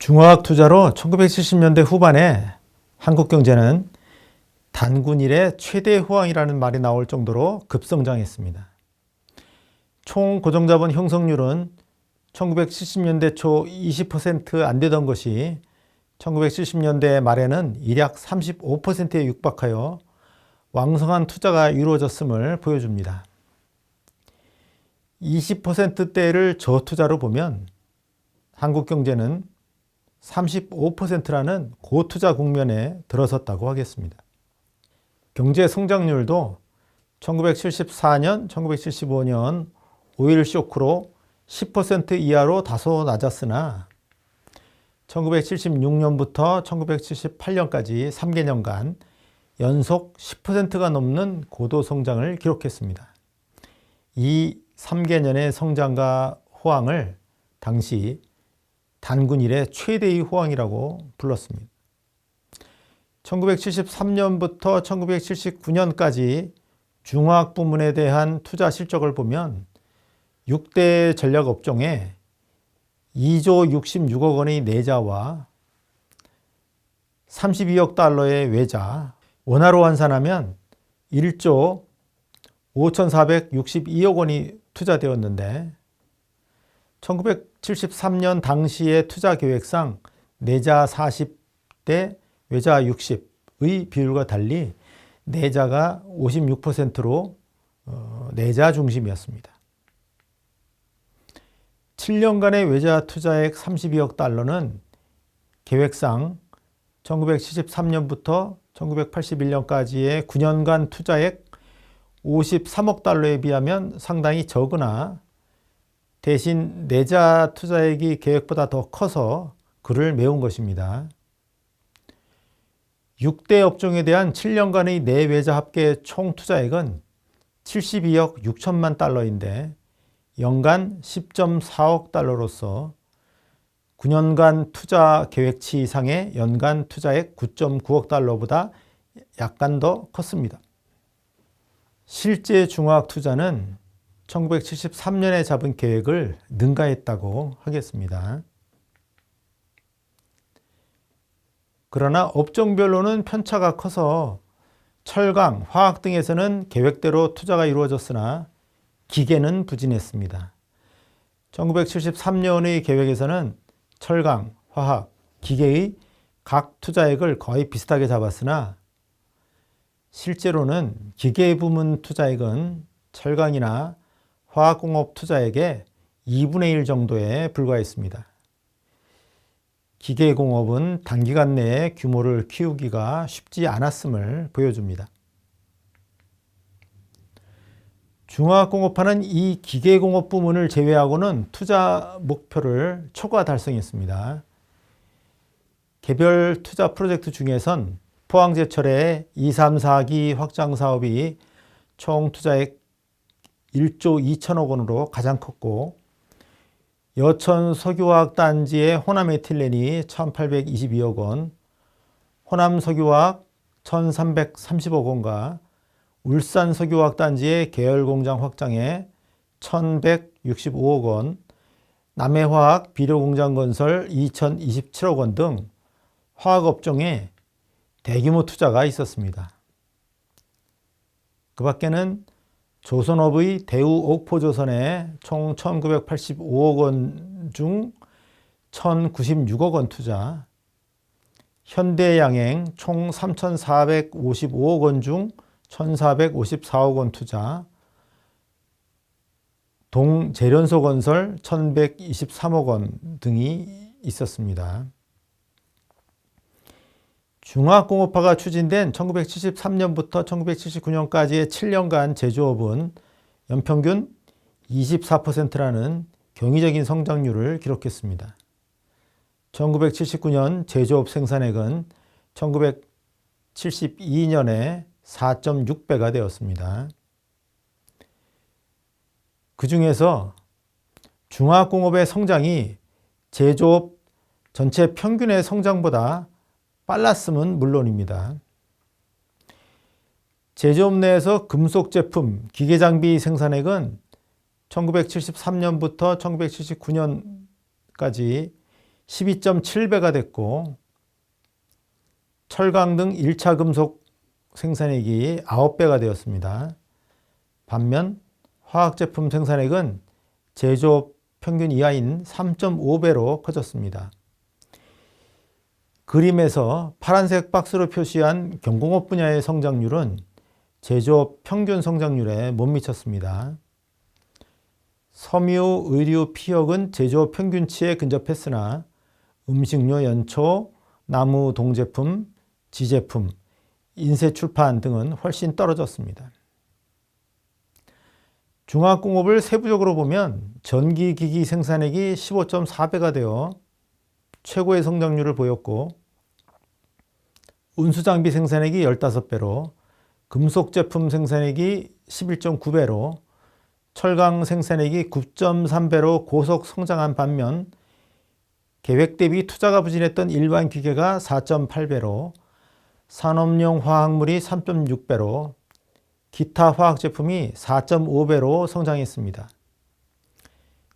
중화학 투자로 1970년대 후반에 한국 경제는 단군 이래 최대 호황이라는 말이 나올 정도로 급성장했습니다. 총 고정자본 형성률은 1970년대 초 20% 안 되던 것이 1970년대 말에는 일약 35%에 육박하여 왕성한 투자가 이루어졌음을 보여줍니다. 20%대를 저투자로 보면 한국 경제는 35%라는 고투자 국면에 들어섰다고 하겠습니다. 경제 성장률도 1974년, 1975년 오일 쇼크로 10% 이하로 다소 낮았으나 1976년부터 1978년까지 3개년간 연속 10%가 넘는 고도 성장을 기록했습니다. 이 3개년의 성장과 호황을 당시 단군 이래 최대의 호황이라고 불렀습니다. 1973년부터 1979년까지 중화학 부문에 대한 투자 실적을 보면 6대 전략 업종에 2조 66억 원의 내자와 32억 달러의 외자, 원화로 환산하면 1조 5,462억 원이 투자되었는데 1973년 당시의 투자 계획상 내자 40대 외자 60의 비율과 달리 내자가 56%로 내자 중심이었습니다. 7년간의 외자 투자액 32억 달러는 계획상 1973년부터 1981년까지의 9년간 투자액 53억 달러에 비하면 상당히 적으나 대신 내자 투자액이 계획보다 더 커서 그를 메운 것입니다. 6대 업종에 대한 7년간의 내외자 합계 총 투자액은 72억 6천만 달러인데 연간 10.4억 달러로서 9년간 투자 계획치 이상의 연간 투자액 9.9억 달러보다 약간 더 컸습니다. 실제 중화학 투자는 1973년에 잡은 계획을 능가했다고 하겠습니다. 그러나 업종별로는 편차가 커서 철강, 화학 등에서는 계획대로 투자가 이루어졌으나 기계는 부진했습니다. 1973년의 계획에서는 철강, 화학, 기계의 각 투자액을 거의 비슷하게 잡았으나 실제로는 기계 부문 투자액은 철강이나 화학공업 투자액의 2분의 1 정도에 불과했습니다. 기계공업은 단기간 내에 규모를 키우기가 쉽지 않았음을 보여줍니다. 중화학공업화는 이 기계공업 부문을 제외하고는 투자 목표를 초과 달성했습니다. 개별 투자 프로젝트 중에선 포항제철의 2, 3, 4기 확장 사업이 총 투자액 1조 2천억 원으로 가장 컸고 여천 석유화학단지의 호남에틸렌이 1,822억 원, 호남석유화학 1,330억 원과 울산 석유화학단지의 계열공장 확장에 1,165억 원, 남해화학 비료공장 건설 2,027억 원 등 화학업종에 대규모 투자가 있었습니다. 그 밖에는 조선업의 대우 옥포조선에 총 1,985억 원 중 1,096억 원 투자, 현대양행 총 3,455억 원 중 1,454억 원 투자, 동재련소건설 1,123억 원 등이 있었습니다. 중화공업화가 추진된 1973년부터 1979년까지의 7년간 제조업은 연평균 24%라는 경이적인 성장률을 기록했습니다. 1979년 제조업 생산액은 1972년에 4.6배가 되었습니다. 그 중에서 중화공업의 성장이 제조업 전체 평균의 성장보다 빨랐음은 물론입니다. 제조업 내에서 금속 제품, 기계장비 생산액은 1973년부터 1979년까지 12.7배가 됐고 철강 등 1차 금속 생산액이 9배가 되었습니다. 반면 화학제품 생산액은 제조업 평균 이하인 3.5배로 커졌습니다. 그림에서 파란색 박스로 표시한 경공업 분야의 성장률은 제조업 평균 성장률에 못 미쳤습니다. 섬유, 의류, 피혁은 제조업 평균치에 근접했으나 음식료, 연초, 나무 동제품, 지제품, 인쇄 출판 등은 훨씬 떨어졌습니다. 중화학공업을 세부적으로 보면 전기기기 생산액이 15.4배가 되어 최고의 성장률을 보였고 운수장비 생산액이 15배로 금속제품 생산액이 11.9배로 철강 생산액이 9.3배로 고속 성장한 반면 계획 대비 투자가 부진했던 일반 기계가 4.8배로 산업용 화학물이 3.6배로 기타 화학 제품이 4.5배로 성장했습니다.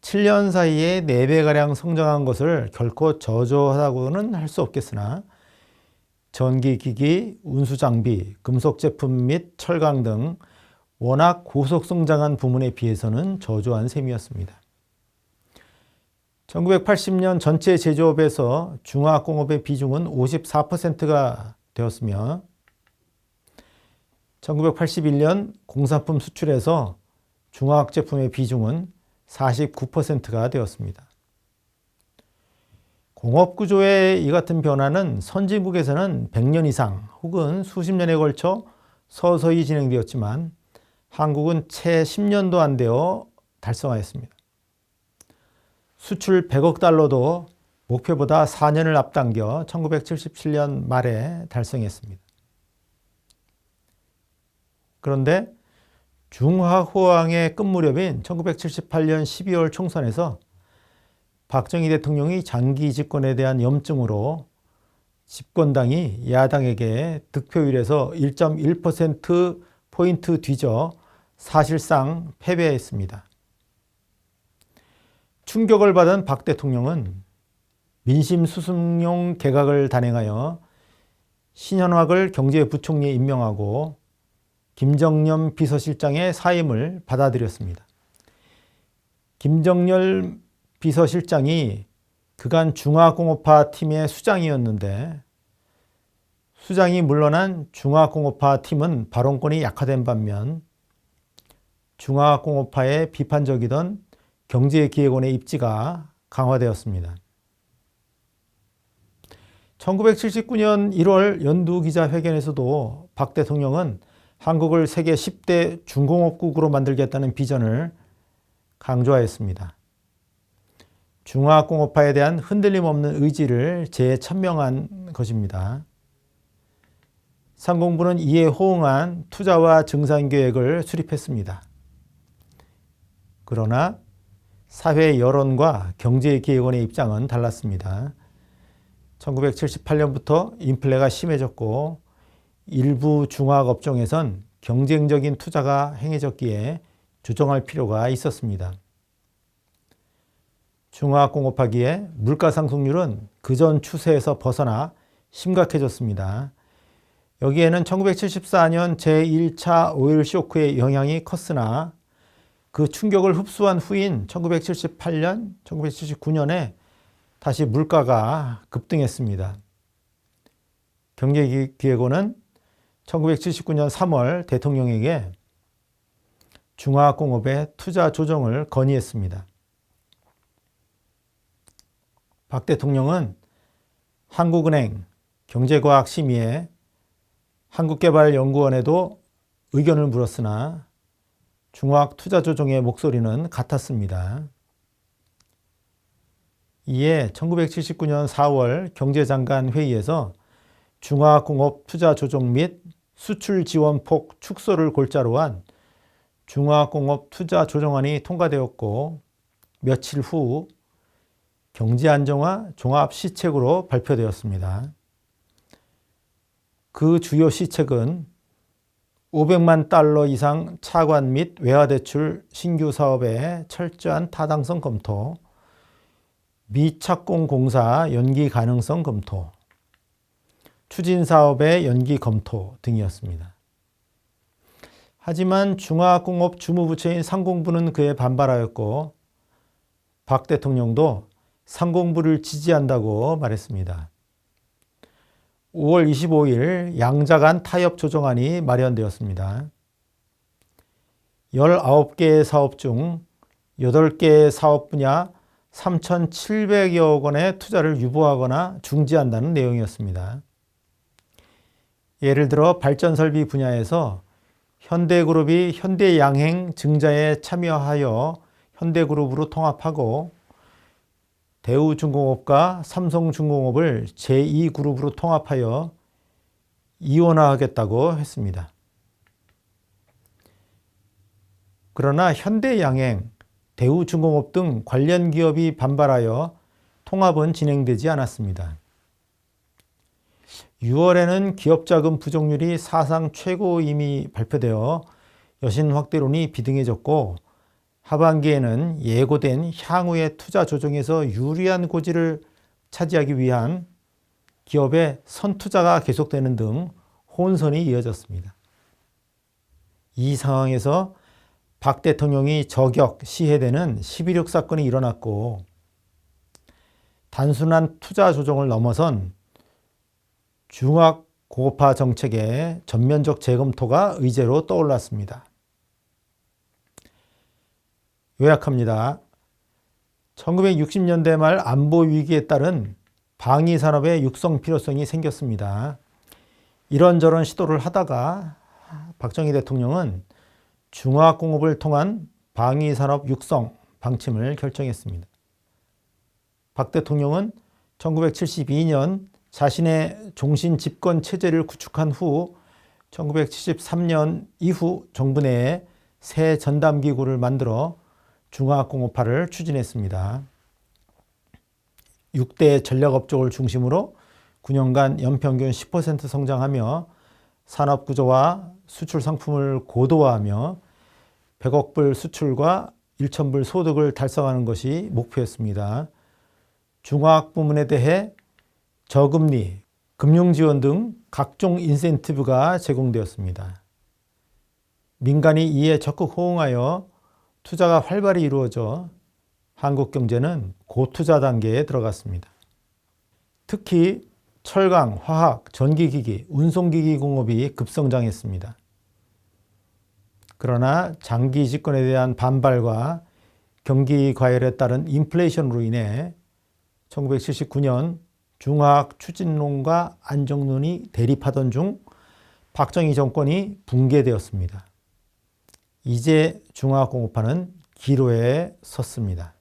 7년 사이에 4배가량 성장한 것을 결코 저조하다고는 할 수 없겠으나 전기기기, 운수장비, 금속제품 및 철강 등 워낙 고속 성장한 부문에 비해서는 저조한 셈이었습니다. 1980년 전체 제조업에서 중화학공업의 비중은 54%가 되었으며 1981년 공산품 수출에서 중화학 제품의 비중은 49%가 되었습니다. 공업 구조의 이 같은 변화는 선진국에서는 100년 이상 혹은 수십 년에 걸쳐 서서히 진행되었지만 한국은 채 10년도 안 되어 달성하였습니다. 수출 100억 달러도 목표보다 4년을 앞당겨 1977년 말에 달성했습니다. 그런데 중화호황의 끝 무렵인 1978년 12월 총선에서 박정희 대통령이 장기 집권에 대한 염증으로 집권당이 야당에게 득표율에서 1.1%포인트 뒤져 사실상 패배했습니다. 충격을 받은 박 대통령은 민심 수습용 개각을 단행하여 신현학을 경제부총리에 임명하고 김정년 비서실장의 사임을 받아들였습니다. 김정열 비서실장이 그간 중화공업화 팀의 수장이었는데 수장이 물러난 중화공업화 팀은 발언권이 약화된 반면 중화공업화에 비판적이던 경제기획원의 입지가 강화되었습니다. 1979년 1월 연두기자회견에서도 박 대통령은 한국을 세계 10대 중공업국으로 만들겠다는 비전을 강조하였습니다. 중화공업화에 대한 흔들림 없는 의지를 재천명한 것입니다. 상공부는 이에 호응한 투자와 증산계획을 수립했습니다. 그러나 사회 여론과 경제기획원의 입장은 달랐습니다. 1978년부터 인플레가 심해졌고 일부 중화업종에선 경쟁적인 투자가 행해졌기에 조정할 필요가 있었습니다. 중화공업하기에 물가 상승률은 그전 추세에서 벗어나 심각해졌습니다. 여기에는 1974년 제1차 오일 쇼크의 영향이 컸으나 그 충격을 흡수한 후인 1978년, 1979년에 다시 물가가 급등했습니다. 경제기획원은 1979년 3월 대통령에게 중화공업의 투자 조정을 건의했습니다. 박 대통령은 한국은행, 경제과학심의회, 한국개발연구원에도 의견을 물었으나 중화학 투자 조정의 목소리는 같았습니다. 이에 1979년 4월 경제장관 회의에서 중화공업 투자 조정 및 수출 지원폭 축소를 골자로 한 중화공업 투자 조정안이 통과되었고 며칠 후 경제안정화 종합시책으로 발표되었습니다. 그 주요 시책은 500만 달러 이상 차관 및 외화대출 신규 사업의 철저한 타당성 검토, 미착공공사 연기 가능성 검토, 추진사업의 연기 검토 등이었습니다. 하지만 중화학공업 주무부처인 상공부는 그에 반발하였고 박 대통령도 상공부를 지지한다고 말했습니다. 5월 25일 양자간 타협 조정안이 마련되었습니다. 19개의 사업 중 8개의 사업 분야 3,700여 원의 투자를 유보하거나 중지한다는 내용이었습니다. 예를 들어 발전설비 분야에서 현대그룹이 현대양행 증자에 참여하여 현대그룹으로 통합하고 대우중공업과 삼성중공업을 제2그룹으로 통합하여 이원화하겠다고 했습니다. 그러나 현대양행, 대우중공업 등 관련 기업이 반발하여 통합은 진행되지 않았습니다. 6월에는 기업자금 부족률이 사상 최고임이 발표되어 여신 확대론이 비등해졌고 하반기에는 예고된 향후의 투자 조정에서 유리한 고지를 차지하기 위한 기업의 선투자가 계속되는 등 혼선이 이어졌습니다. 이 상황에서 박 대통령이 저격 시해되는 11.6 사건이 일어났고 단순한 투자 조정을 넘어선 중화공업화 정책의 전면적 재검토가 의제로 떠올랐습니다. 요약합니다. 1960년대 말 안보 위기에 따른 방위 산업의 육성 필요성이 생겼습니다. 이런저런 시도를 하다가 박정희 대통령은 중화공업을 통한 방위 산업 육성 방침을 결정했습니다. 박 대통령은 1972년 자신의 종신 집권 체제를 구축한 후 1973년 이후 정부 내에 새 전담기구를 만들어 중화공업화를 추진했습니다. 6대 전략업종을 중심으로 9년간 연평균 10% 성장하며 산업구조와 수출 상품을 고도화하며 100억 불 수출과 1천 불 소득을 달성하는 것이 목표였습니다. 중화학 부문에 대해 저금리, 금융지원 등 각종 인센티브가 제공되었습니다. 민간이 이에 적극 호응하여 투자가 활발히 이루어져 한국 경제는 고투자 단계에 들어갔습니다. 특히 철강, 화학, 전기기기, 운송기기 공업이 급성장했습니다. 그러나 장기 집권에 대한 반발과 경기 과열에 따른 인플레이션으로 인해 1979년 중화학 추진론과 안정론이 대립하던 중 박정희 정권이 붕괴되었습니다. 이제 중화공업화는 기로에 섰습니다.